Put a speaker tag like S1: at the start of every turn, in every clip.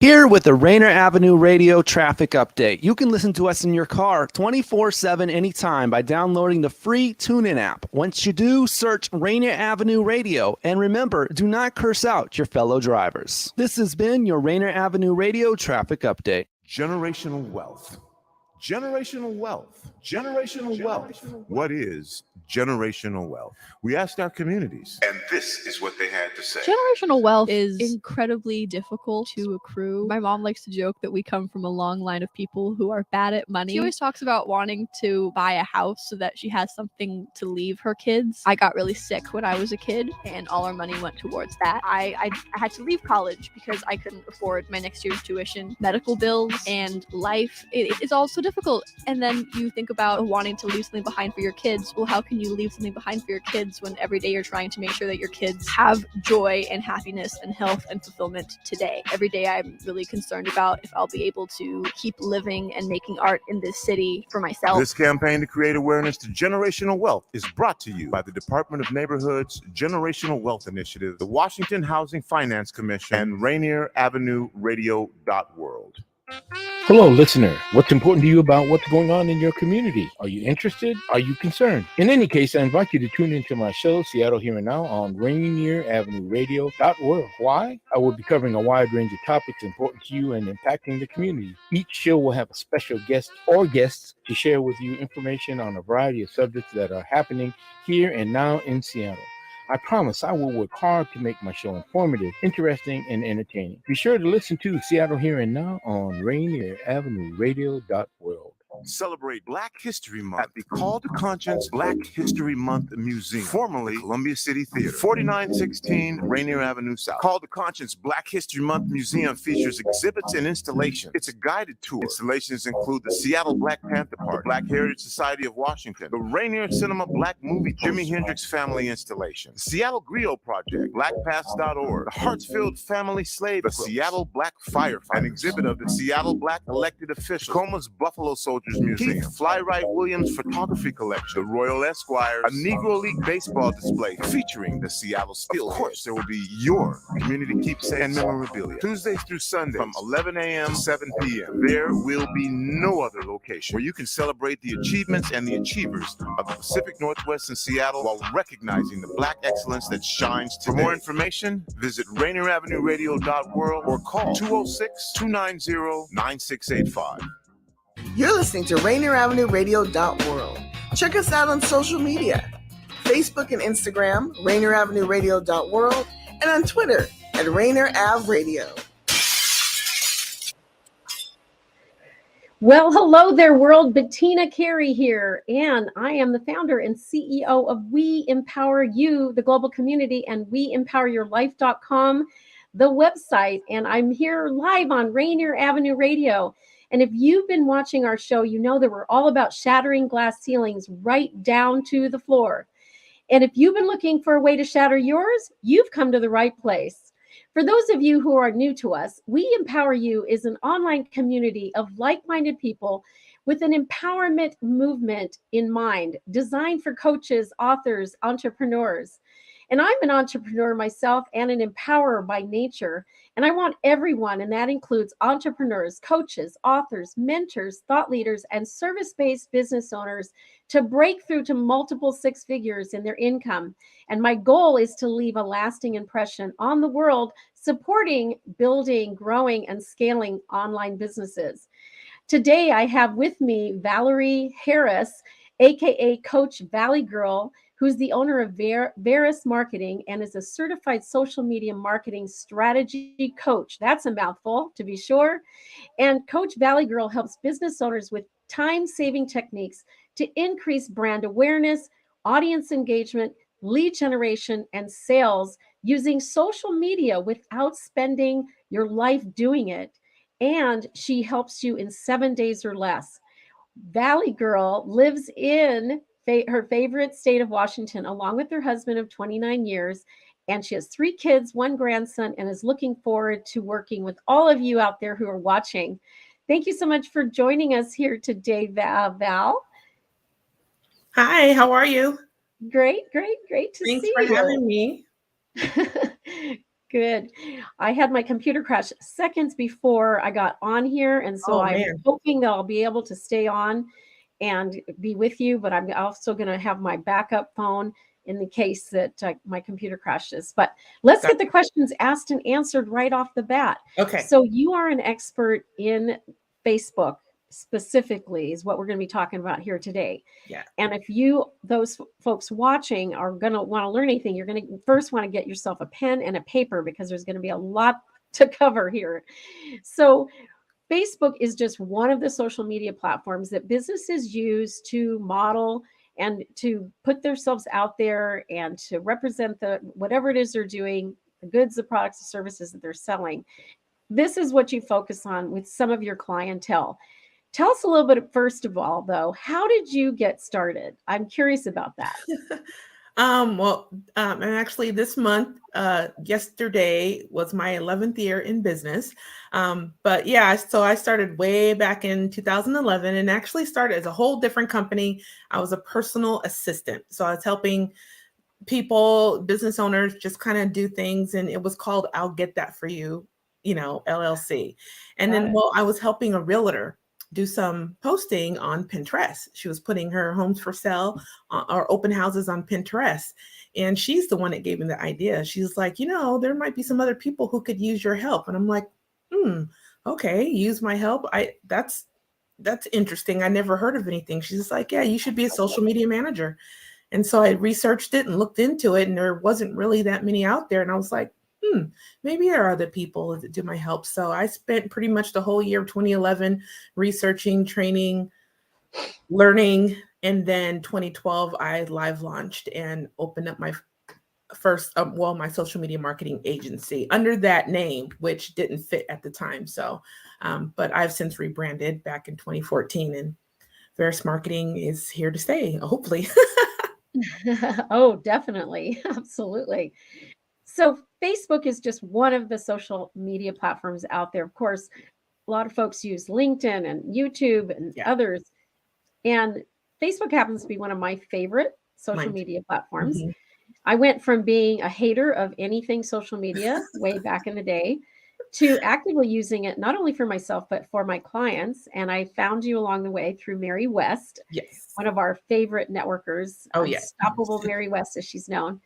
S1: Here with the Rainier Avenue Radio Traffic Update. You can listen to us in your car 24/7 anytime by downloading the free TuneIn app. Once you do, search Rainier Avenue Radio. And remember, do not curse out your fellow drivers. This has been your Rainier Avenue Radio Traffic Update.
S2: Generational wealth. Generational wealth. Generational wealth. What is generational wealth? We asked our communities, and this is what they had to say.
S3: Generational wealth is incredibly difficult to accrue. My mom likes to joke that we come from a long line of people who are bad at money. She always talks about wanting to buy a house so that she has something to leave her kids. I got really sick when I was a kid, and all our money went towards that. I had to leave college because I couldn't afford my next year's tuition, medical bills, and life. It's all so difficult. And then you think about wanting to leave something behind for your kids. Well, how can you leave something behind for your kids when every day you're trying to make sure that your kids have joy and happiness and health and fulfillment today? Every day I'm really concerned about if I'll be able to keep living and making art in this city for myself.
S2: This campaign to create awareness to generational wealth is brought to you by the Department of Neighborhood's Generational Wealth Initiative, the Washington Housing Finance Commission, and Rainier Avenue Radio.world.
S4: Hello, listener. What's important to you about what's going on in your community? Are you interested? Are you concerned? In any case, I invite you to tune into my show, Seattle Here and Now, on Rainier Avenue Radio.world. Why? I will be covering a wide range of topics important to you and impacting the community. Each show will have a special guest or guests to share with you information on a variety of subjects that are happening here and now in Seattle. I promise I will work hard to make my show informative, interesting, and entertaining. Be sure to listen to Seattle Here and Now on Rainier Avenue Radio.world.
S2: Celebrate Black History Month at the Call to Conscience Black History Month Museum, formerly Columbia City Theater, 4916 Rainier Avenue South. Call to Conscience Black History Month Museum features exhibits and installations. It's a guided tour. Installations include the Seattle Black Panther Party, Black Heritage Society of Washington, the Rainier Cinema Black Movie, Jimi Hendrix Family Installation, the Seattle Griot Project, BlackPaths.org, the Hartsfield Family Slave, the Seattle Black Firefighters, an exhibit of the Seattle Black Elected Officials, Tacoma's Buffalo Soldiers Museum, Keith Flywright Williams Photography Collection, the Royal Esquires, a Negro League baseball display featuring the Seattle Steelheads. Of course, there will be your community keepsake and memorabilia. Tuesdays through Sundays from 11 a.m. to 7 p.m. There will be no other location where you can celebrate the achievements and the achievers of the Pacific Northwest and Seattle while recognizing the Black excellence that shines today. For more information, visit RainierAvenueRadio.world or call 206-290-9685.
S5: You're listening to Rainier Avenue Radio.world. Check us out on social media, Facebook and Instagram, Rainier Avenue Radio.world, and on Twitter at Rainier Ave Radio.
S6: Well, hello there, world. Bettina Carey here, and I am the founder and CEO of We Empower You, the global community, and WeEmpowerYourLife.com, the website, and I'm here live on Rainier Avenue Radio. And if you've been watching our show, you know that we're all about shattering glass ceilings right down to the floor. And if you've been looking for a way to shatter yours, you've come to the right place. For those of you who are new to us, We Empower You is an online community of like-minded people with an empowerment movement in mind, designed for coaches, authors, entrepreneurs. And I'm an entrepreneur myself and an empowerer by nature. And I want everyone, and that includes entrepreneurs, coaches, authors, mentors, thought leaders, and service-based business owners, to break through to multiple six figures in their income. And my goal is to leave a lasting impression on the world, supporting, building, growing, and scaling online businesses. Today, I have with me Valygrl Harris, aka Coach Valygrl, who's the owner of Varris Marketing and is a certified social media marketing strategy coach. That's a mouthful, to be sure. And Coach Valygrl helps business owners with time-saving techniques to increase brand awareness, audience engagement, lead generation, and sales using social media without spending your life doing it. And she helps you in 7 days or less. Valygrl lives in her favorite state of Washington, along with her husband of 29 years. And she has 3 kids, 1 grandson, and is looking forward to working with all of you out there who are watching. Thank you so much for joining us here today, Val.
S7: Hi, how are you?
S6: Great to see you.
S7: Thanks for having me.
S6: Good. I had my computer crash seconds before I got on here. And so
S7: Oh,
S6: I'm
S7: man.
S6: hoping that I'll be able to stay on and be with you. But I'm also going to have my backup phone in the case that my computer crashes. But let's get the questions asked and answered right off the bat.
S7: Okay.
S6: So you are an expert in Facebook specifically is what we're going to be talking about here today.
S7: Yeah.
S6: And if those folks watching are going to want to learn anything, you're going to first want to get yourself a pen and a paper because there's going to be a lot to cover here. So Facebook is just one of the social media platforms that businesses use to model and to put themselves out there and to represent whatever it is they're doing, the goods, the products, the services that they're selling. This is what you focus on with some of your clientele. Tell us a little bit, first of all, though, how did you get started? I'm curious about that.
S7: And actually this month, yesterday was my 11th year in business. But yeah, so I started way back in 2011 and actually started as a whole different company. I was a personal assistant. So I was helping people, business owners, just kind of do things. And it was called I'll Get That For You, LLC. And then, I was helping a realtor do some posting on Pinterest. She was putting her homes for sale or open houses on Pinterest. And she's the one that gave me the idea. She's like, there might be some other people who could use your help. And I'm like, okay, use my help. That's interesting. I never heard of anything. She's like, yeah, you should be a social media manager. And so I researched it and looked into it, and there wasn't really that many out there. And I was like, maybe there are other people that do my help. So I spent pretty much the whole year of 2011 researching, training, learning. And then 2012, I live launched and opened up my first, my social media marketing agency under that name, which didn't fit at the time. So, but I've since rebranded back in 2014, and Varris Marketing is here to stay, hopefully.
S6: Oh, definitely. Absolutely. So Facebook is just one of the social media platforms out there. Of course, a lot of folks use LinkedIn and YouTube and others. And Facebook happens to be one of my favorite social media platforms.
S7: Mm-hmm.
S6: I went from being a hater of anything social media way back in the day to actively using it, not only for myself, but for my clients. And I found you along the way through Mary West, one of our favorite networkers, Unstoppable Mary West, as she's known.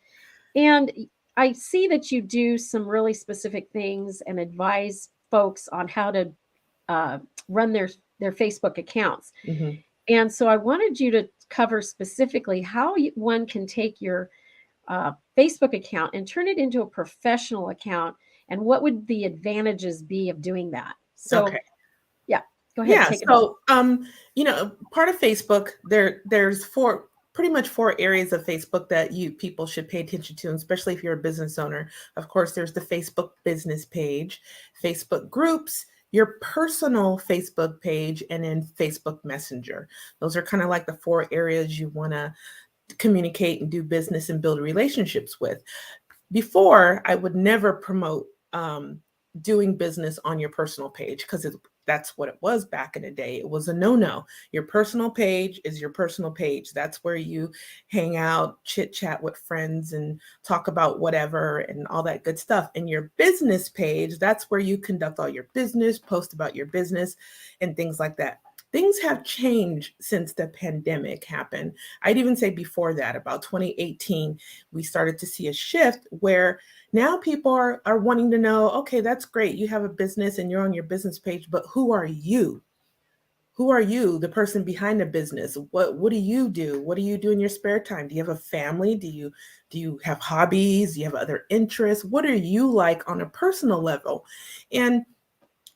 S6: And I see that you do some really specific things and advise folks on how to run their Facebook accounts.
S7: Mm-hmm.
S6: And so I wanted you to cover specifically how one can take your Facebook account and turn it into a professional account, and what would the advantages be of doing that? So, go ahead.
S7: Yeah. So, part of Facebook, there's pretty much four areas of Facebook that people should pay attention to, and especially if you're a business owner. Of course, there's the Facebook business page, Facebook groups, your personal Facebook page, and then Facebook Messenger. Those are kind of like the four areas you want to communicate and do business and build relationships with. Before, I would never promote doing business on your personal page, because that's what it was back in the day. It was a no-no. Your personal page is your personal page. That's where you hang out, chit chat with friends and talk about whatever and all that good stuff. And your business page, that's where you conduct all your business, post about your business and things like that. Things have changed since the pandemic happened. I'd even say before that, about 2018, we started to see a shift where now people are wanting to know, okay, that's great. You have a business and you're on your business page, but who are you? Who are you, the person behind the business? What do you do? What do you do in your spare time? Do you have a family? Do you have hobbies? Do you have other interests? What are you like on a personal level? And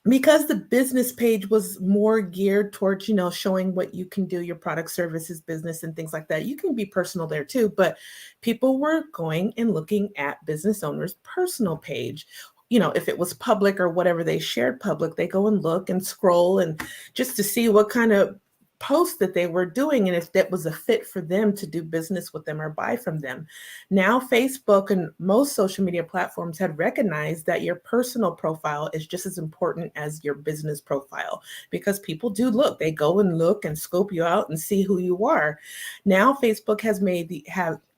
S7: because the business page was more geared towards, showing what you can do, your product, services, business, and things like that. You can be personal there too, but people were going and looking at business owners' personal page. If it was public or whatever they shared public, they go and look and scroll and just to see what kind of posts that they were doing and if that was a fit for them to do business with them or buy from them. Now, Facebook and most social media platforms had recognized that your personal profile is just as important as your business profile, because people do look, they go and look and scope you out and see who you are. Now, Facebook has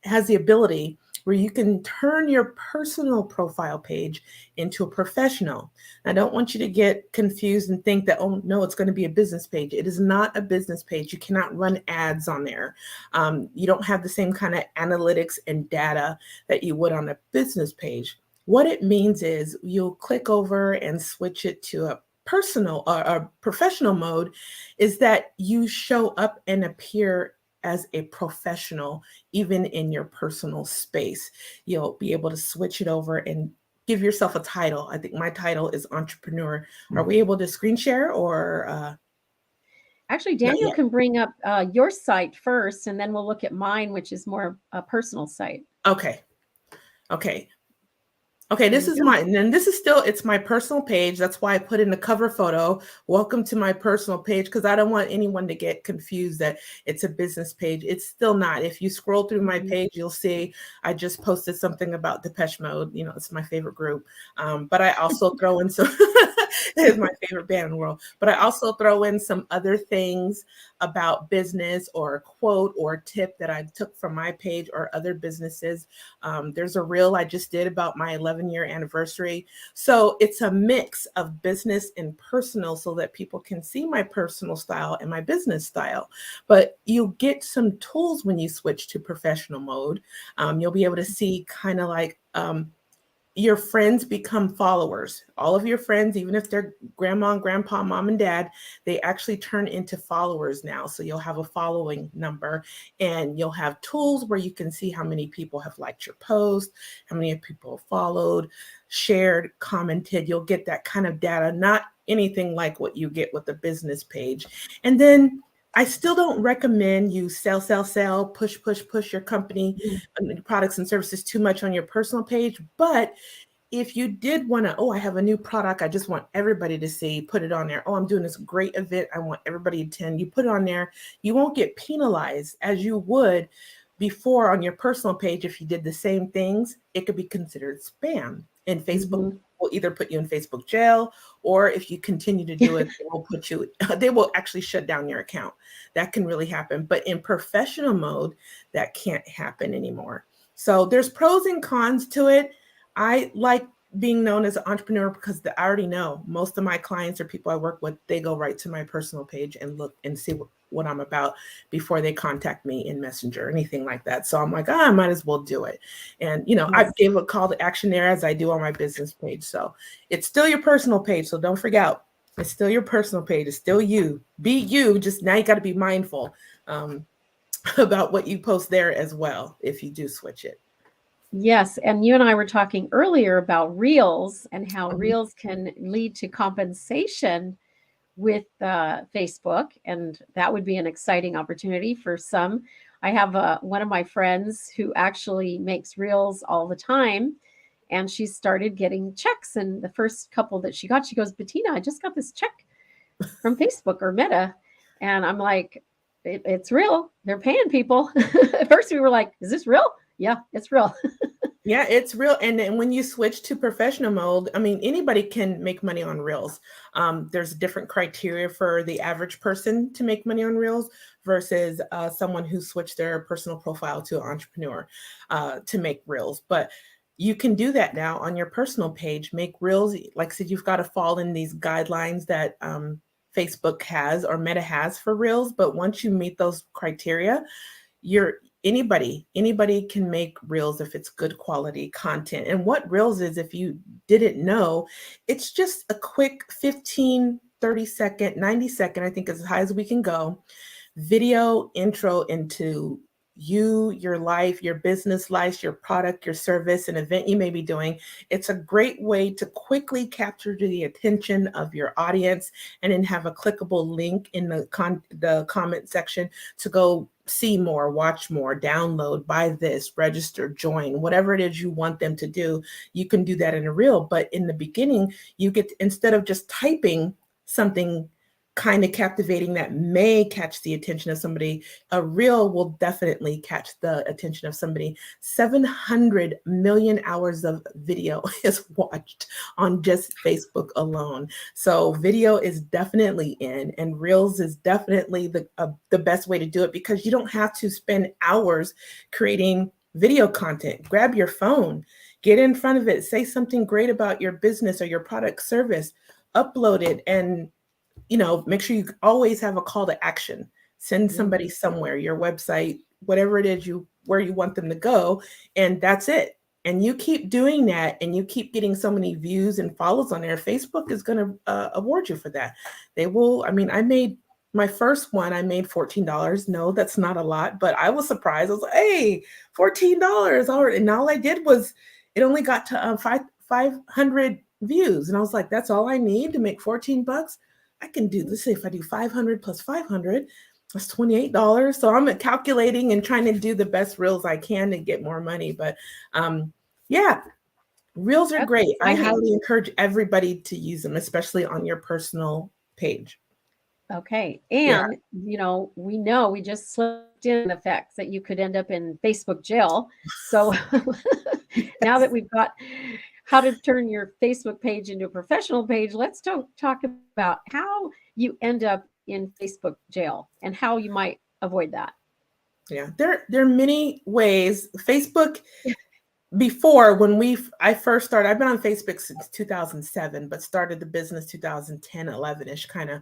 S7: has the ability where you can turn your personal profile page into a professional. I don't want you to get confused and think that, oh no, it's going to be a business page. It is not a business page. You cannot run ads on there. You don't have the same kind of analytics and data that you would on a business page. What it means is you'll click over and switch it to a personal or a professional mode, is that you show up and appear as a professional, even in your personal space. You'll be able to switch it over and give yourself a title. I think my title is entrepreneur. Are we able to screen share or?
S6: Actually, Daniel can bring up your site first, and then we'll look at mine, which is more a personal site.
S7: Okay. This is mine. And this is still, it's my personal page. That's why I put in the cover photo, welcome to my personal page, because I don't want anyone to get confused that it's a business page. It's still not. If you scroll through my page, you'll see I just posted something about Depeche Mode. You know, it's my favorite group. But I also throw in some, it's my favorite band in the world. But I also throw in some other things about business or a quote or a tip that I took from my page or other businesses. There's a reel I just did about my 11-year anniversary. So it's a mix of business and personal so that people can see my personal style and my business style. But you get some tools when you switch to professional mode. You'll be able to see kind of like your friends become followers. All of your friends, even if they're grandma and grandpa, mom and dad, they actually turn into followers now. So you'll have a following number, and you'll have tools where you can see how many people have liked your post, how many people have followed, shared, commented. You'll get that kind of data, not anything like what you get with the business page. And then I still don't recommend you sell, push your company and products and services too much on your personal page. But if you did want to, I have a new product, I just want everybody to see, put it on there. I'm doing this great event, I want everybody to attend. You put it on there, you won't get penalized as you would before on your personal page. If you did the same things, it could be considered spam. And Facebook will either put you in Facebook jail, or if you continue to do it, they will actually shut down your account. That can really happen. But in professional mode, that can't happen anymore. So there's pros and cons to it. I like being known as an entrepreneur because I already know most of my clients or people I work with, they go right to my personal page and look and see what I'm about before they contact me in Messenger or anything like that. So I'm like, I might as well do it. And, I gave a call to action there as I do on my business page. So it's still your personal page. So don't forget, it's still your personal page. It's still you. Be you. Just now you got to be mindful about what you post there as well if you do switch it.
S6: Yes. And you and I were talking earlier about Reels and how Reels can lead to compensation with Facebook. And that would be an exciting opportunity for some. I have one of my friends who actually makes Reels all the time. And she started getting checks. And the first couple that she got, she goes, Bettina, I just got this check from Facebook or Meta. And I'm like, it's real. They're paying people. At first we were like, is this real? Yeah, it's real.
S7: Yeah, it's real. And then when you switch to professional mode, anybody can make money on Reels. There's different criteria for the average person to make money on Reels versus someone who switched their personal profile to an entrepreneur to make Reels. But you can do that now on your personal page, make Reels. Like I said, you've got to fall in these guidelines that Facebook has or Meta has for Reels. But once you meet those criteria, anybody can make Reels if it's good quality content. And what Reels is, if you didn't know, it's just a quick 15, 30 second, 90 second, I think as high as we can go, video intro into you, your life, your business life, your product, your service, an event you may be doing. It's a great way to quickly capture the attention of your audience and then have a clickable link in the comment section to go see more, watch more, download, buy this, register, join, whatever it is you want them to do. You can do that in a reel. But in the beginning, you get, instead of just typing something kind of captivating that may catch the attention of somebody, a reel will definitely catch the attention of somebody. 700 million hours of video is watched on just Facebook alone. So video is definitely in, and reels is definitely the best way to do it, because you don't have to spend hours creating video content. Grab your phone, get in front of it, say something great about your business or your product service, upload it, and make sure you always have a call to action. Send somebody somewhere, your website, whatever it is where you want them to go, and that's it. And you keep doing that, and you keep getting so many views and follows on there, Facebook is going to award you for that. They will. I mean, I made my first one, I made $14. No, that's not a lot, but I was surprised. I was like, hey, $14. And all I did was, it only got to 500 views. And I was like, that's all I need to make $14. I can do this. If I do 500 plus 500, that's $28. So I'm calculating and trying to do the best reels I can to get more money. But yeah, reels are great. I highly encourage everybody to use them, especially on your personal page.
S6: Okay. And, we know we just slipped in the facts that you could end up in Facebook jail. So now that we've got how to turn your Facebook page into a professional page, let's talk about how you end up in Facebook jail and how you might avoid that.
S7: Yeah, there are many ways. Facebook, before I first started, I've been on Facebook since 2007, but started the business 2010, 11-ish kind of.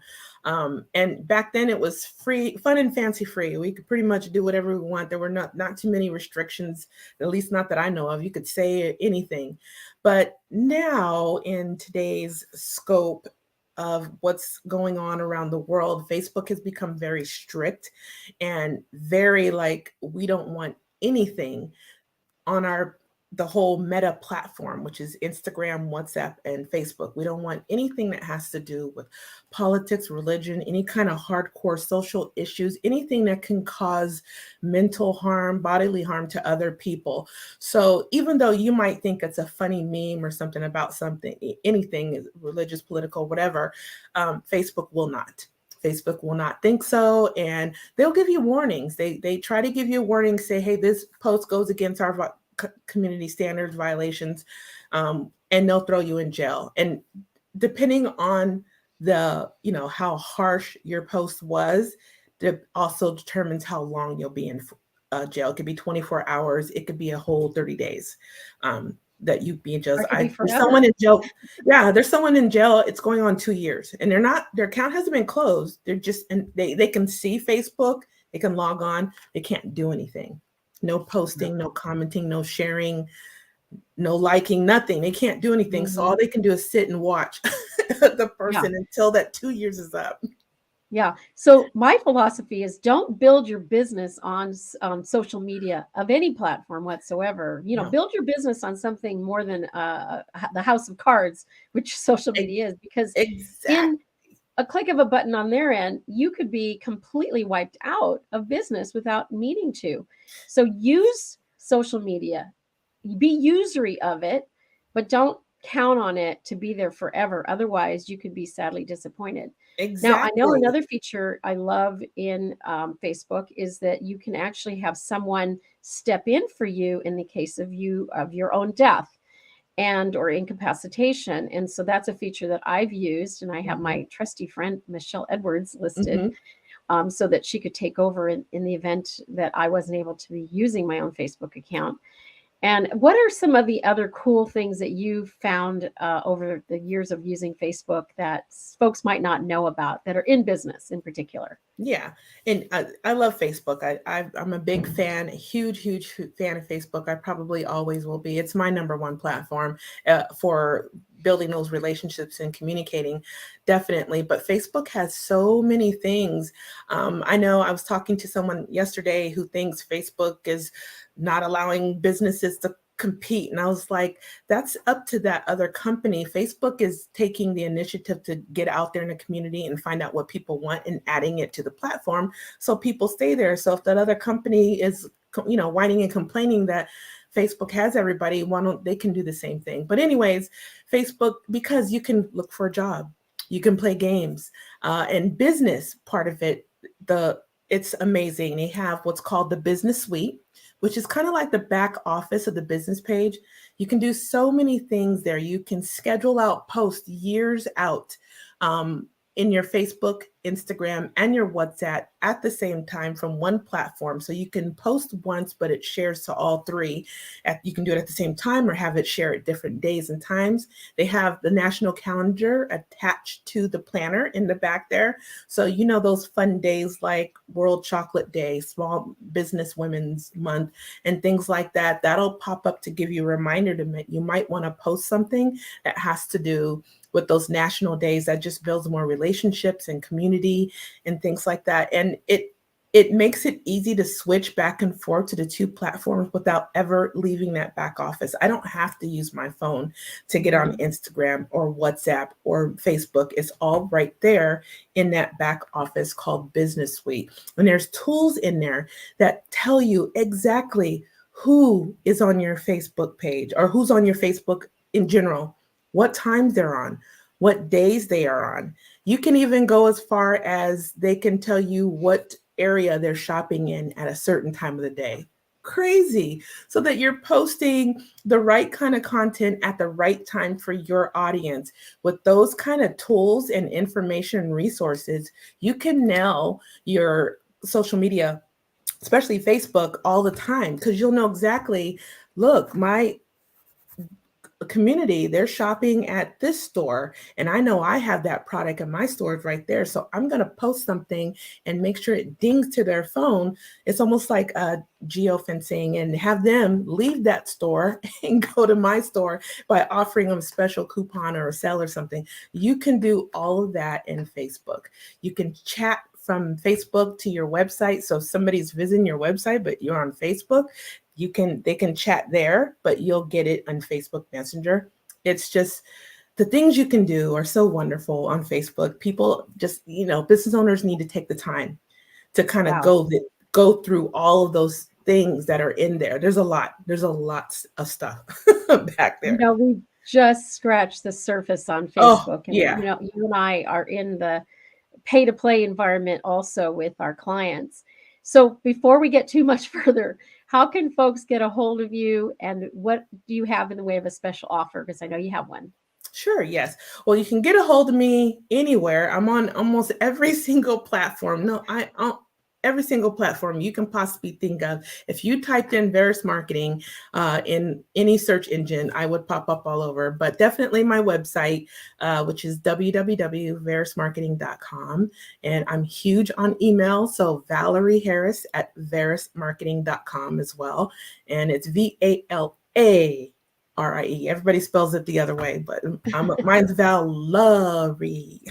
S7: And back then it was free, fun and fancy free. We could pretty much do whatever we want. There were not too many restrictions, at least not that I know of. You could say anything. But now in today's scope of what's going on around the world, Facebook has become very strict and very we don't want anything on the whole Meta platform, which is Instagram, WhatsApp, and Facebook. We don't want anything that has to do with politics, religion, any kind of hardcore social issues, anything that can cause mental harm, bodily harm to other people. So even though you might think it's a funny meme or something about something, anything religious, political, whatever, Facebook will not. Facebook will not think so, and they'll give you warnings. They try to give you a warning, say, hey, this post goes against our community standards violations, and they'll throw you in jail. And depending on the, how harsh your post was, that also determines how long you'll be in jail. It could be 24 hours. It could be a whole 30 days that you be in jail. There's someone in jail. Yeah, there's someone in jail. It's going on 2 years, and their account hasn't been closed. They're just, and they can see Facebook. They can log on. They can't do anything. No posting, no commenting, no sharing, no liking, nothing. They can't do anything. So all they can do is sit and watch the person until that 2 years is up.
S6: Yeah. So my philosophy is don't build your business on social media of any platform whatsoever. Build your business on something more than the house of cards, which social media is, because in a click of a button on their end, you could be completely wiped out of business without needing to. So use social media, be usury of it, but don't count on it to be there forever. Otherwise, you could be sadly disappointed.
S7: Exactly.
S6: Now, I know another feature I love in Facebook is that you can actually have someone step in for you in the case of your own death or incapacitation. And so that's a feature that I've used, and I have my trusty friend, Michelle Edwards, listed so that she could take over in the event that I wasn't able to be using my own Facebook account. And what are some of the other cool things that you've found over the years of using Facebook that folks might not know about that are in business in particular?
S7: Yeah. And I love Facebook. I'm a big fan, a huge fan of Facebook. I probably always will be. It's my number one platform for building those relationships and communicating, definitely. But Facebook has so many things. I know I was talking to someone yesterday who thinks Facebook is not allowing businesses to compete. And I was like, that's up to that other company. Facebook is taking the initiative to get out there in the community and find out what people want and adding it to the platform so people stay there. So if that other company is, whining and complaining that Facebook has everybody, why don't they can do the same thing? But anyways, Facebook, because you can look for a job, you can play games, and business part of it, it's amazing. They have what's called the business suite, which is kind of like the back office of the business page. You can do so many things there. You can schedule out posts years out in your Facebook Instagram, and your WhatsApp at the same time from one platform. So you can post once, but it shares to all three. You can do it at the same time or have it share at different days and times. They have the national calendar attached to the planner in the back there. So, you know, those fun days like World Chocolate Day, Small Business Women's Month, and things like that, that'll pop up to give you a reminder to you might want to post something that has to do with those national days. That just builds more relationships and community and things like that. And it makes it easy to switch back and forth to the two platforms without ever leaving that back office. I don't have to use my phone to get on Instagram or WhatsApp or Facebook. It's all right there in that back office called Business Suite. And there's tools in there that tell you exactly who is on your Facebook page or who's on your Facebook in general, what times they're on, what days they are on. You can even go as far as they can tell you what area they're shopping in at a certain time of the day. Crazy. So that you're posting the right kind of content at the right time for your audience. With those kind of tools and information and resources, you can nail your social media, especially Facebook, all the time, because you'll know exactly, look, my community, they're shopping at this store, and I know I have that product in my stores right there. So I'm going to post something and make sure it dings to their phone. It's almost like a geofencing, and have them leave that store and go to my store by offering them a special coupon or a sale or something. You can do all of that in Facebook. You can chat from Facebook to your website. So if somebody's visiting your website, but you're on Facebook, they can chat there, but you'll get it on Facebook Messenger. It's just, the things you can do are so wonderful on Facebook. People just, business owners need to take the time to kind of go through all of those things that are in there. There's a lot of stuff back there.
S6: We just scratched the surface on Facebook. And, you and I are in the pay to play environment also with our clients. So before we get too much further, how can folks get a hold of you, and what do you have in the way of a special offer? Because I know you have one.
S7: Sure, yes. Well, you can get a hold of me anywhere. I'm on almost every single platform. Every single platform you can possibly think of. If you typed in Varris Marketing in any search engine, I would pop up all over. But definitely my website, which is www.varrismarketing.com. And I'm huge on email. So Valerie Harris at varrismarketing.com as well. And it's VALARIE. Everybody spells it the other way, but mine's Valerie.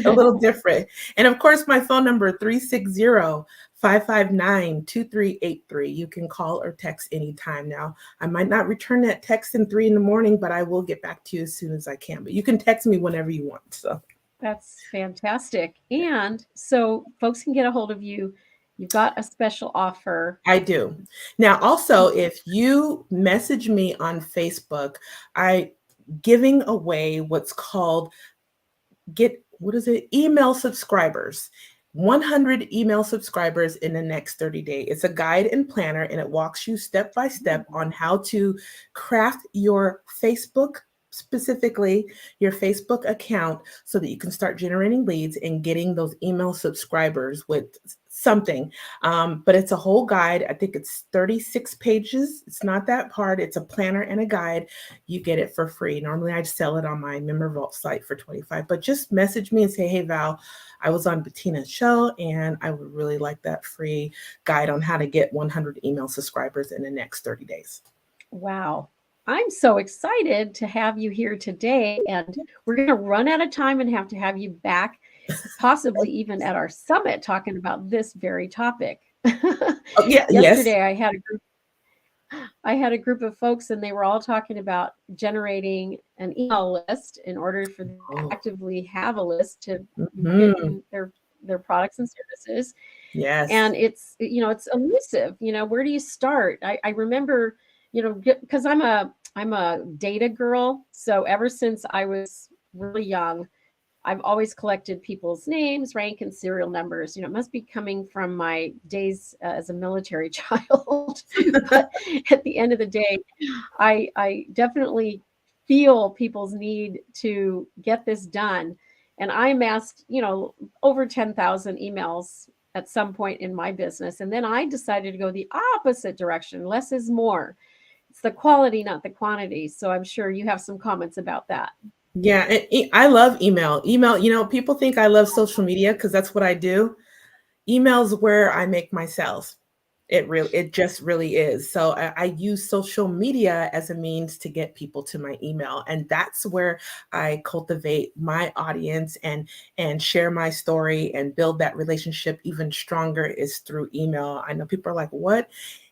S7: A little different. And of course, my phone number, 360-559-2383. You can call or text anytime now. I might not return that text in 3 a.m, but I will get back to you as soon as I can. But you can text me whenever you want. So
S6: that's fantastic. And so folks can get a hold of you. You've got a special offer.
S7: I do. Now, also, if you message me on Facebook, I'm giving away what's called email subscribers. 100 email subscribers in the next 30 days. It's a guide and planner, and it walks you step by step on how to craft your Facebook, specifically your Facebook account, so that you can start generating leads and getting those email subscribers with something. But it's a whole guide. I think it's 36 pages. It's not that hard. It's a planner and a guide. You get it for free. Normally I sell it on my Member Vault site for $25, but just message me and say, hey, Val, I was on Bettina's show and I would really like that free guide on how to get 100 email subscribers in the next 30 days.
S6: Wow. I'm so excited to have you here today, and we're going to run out of time and have to have you back, possibly even at our summit, talking about this very topic. Yesterday, I had a group of folks, and they were all talking about generating an email list in order for them to actively have a list to their products and services.
S7: Yes.
S6: And it's elusive. Where do you start? I remember, because I'm a data girl. So ever since I was really young, I've always collected people's names, rank, and serial numbers. It must be coming from my days as a military child. But at the end of the day, I definitely feel people's need to get this done. And I amassed, over 10,000 emails at some point in my business. And then I decided to go the opposite direction. Less is more. It's the quality, not the quantity. So I'm sure you have some comments about that.
S7: Yeah, I love email. People think I love social media because that's what I do. Email's where I make my sales. It just really is. So I use social media as a means to get people to my email. And that's where I cultivate my audience and share my story and build that relationship even stronger is through email. I know people are like, what?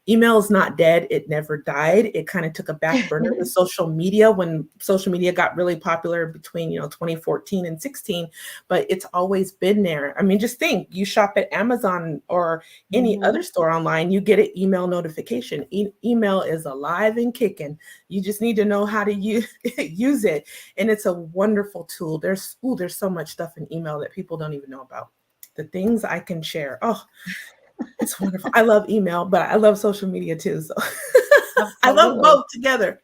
S7: Email is not dead. It never died. It kind of took a back burner to social media when social media got really popular between 2014 and 16, but it's always been there. I mean, just think, you shop at Amazon or any other store online, you get an email notification. Email is alive and kicking. You just need to know how to use it. And it's a wonderful tool. There's so much stuff in email that people don't even know about. The things I can share. Oh, it's wonderful. I love email, but I love social media too. So I love both together.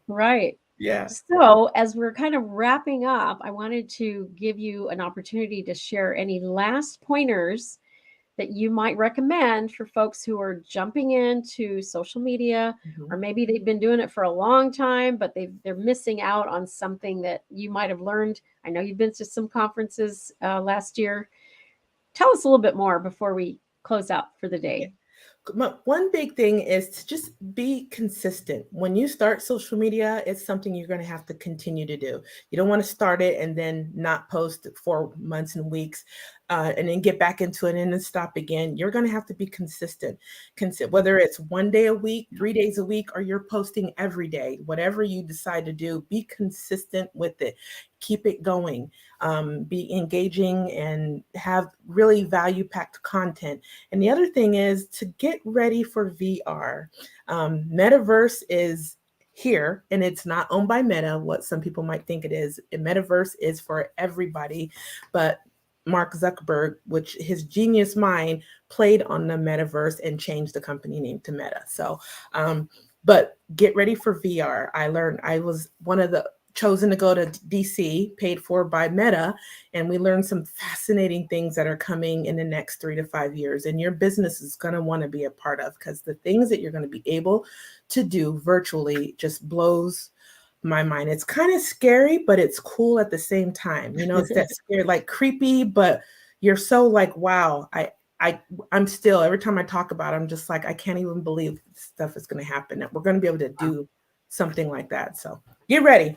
S6: Right.
S7: Yeah.
S6: So as we're kind of wrapping up, I wanted to give you an opportunity to share any last pointers that you might recommend for folks who are jumping into social media, or maybe they've been doing it for a long time, but they're missing out on something that you might have learned. I know you've been to some conferences last year. Tell us a little bit more before we close out for the day.
S7: One big thing is to just be consistent. When you start social media, it's something you're going to have to continue to do. You don't want to start it and then not post for months and weeks and then get back into it and then stop again. You're going to have to be consistent. Whether it's 1 day a week, 3 days a week, or you're posting every day, whatever you decide to do, be consistent with it. Keep it going. Be engaging and have really value-packed content. And the other thing is to get ready for VR. Metaverse is here, and it's not owned by Meta, what some people might think it is. Metaverse is for everybody, but Mark Zuckerberg, which his genius mind played on the metaverse and changed the company name to Meta. So, but get ready for VR. I was one of the chosen to go to DC, paid for by Meta, and we learned some fascinating things that are coming in the next 3 to 5 years. And your business is going to want to be a part of, because the things that you're going to be able to do virtually just blows my mind. It's kind of scary, but it's cool at the same time. It's that scary, like creepy, but you're so like, wow, I'm still, every time I talk about it, I'm just like, I can't even believe this stuff is going to happen, that we're going to be able to do something like that. So get ready.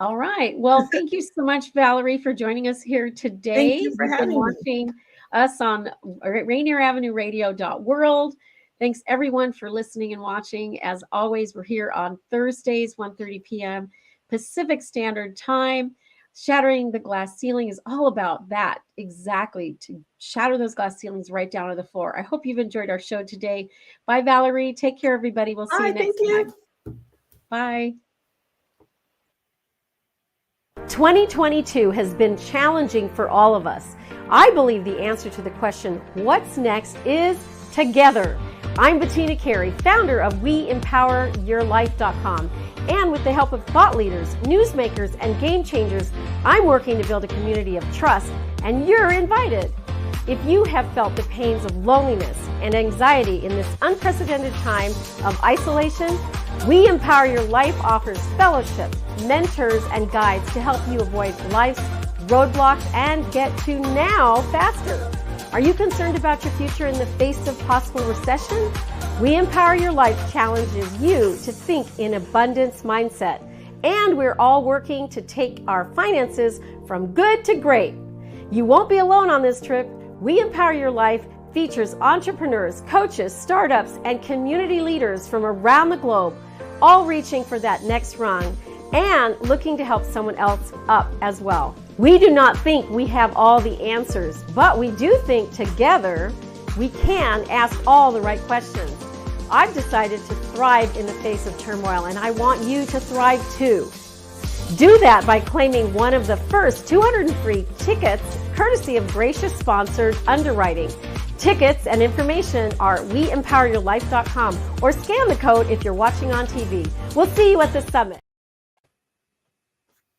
S6: All right. Well, thank you so much, Valerie, for joining us here today.
S7: Thank you for having me.
S6: Watching us on Rainier Avenue Radio.world. Thanks everyone for listening and watching. As always, we're here on Thursdays, 1:30 p.m. Pacific Standard Time. Shattering the Glass Ceiling is all about that, exactly, to shatter those glass ceilings right down to the floor. I hope you've enjoyed our show today. Bye, Valerie. Take care, everybody. We'll see you next time. Bye. 2022 has been challenging for all of us. I believe the answer to the question, what's next, is together. I'm Bettina Carey, founder of WeEmpowerYourLife.com. And with the help of thought leaders, newsmakers, and game changers, I'm working to build a community of trust, and you're invited. If you have felt the pains of loneliness and anxiety in this unprecedented time of isolation, We Empower Your Life offers fellowships, mentors, and guides to help you avoid life's roadblocks and get to now faster. Are you concerned about your future in the face of possible recession? We Empower Your Life challenges you to think in abundance mindset. And we're all working to take our finances from good to great. You won't be alone on this trip. We Empower Your Life features entrepreneurs, coaches, startups, and community leaders from around the globe, all reaching for that next rung and looking to help someone else up as well. We do not think we have all the answers, but we do think together we can ask all the right questions. I've decided to thrive in the face of turmoil, and I want you to thrive too. Do that by claiming one of the first 200 free tickets, courtesy of gracious sponsored underwriting. Tickets and information are WeEmpowerYourLife.com, or scan the code if you're watching on TV. We'll see you at the summit.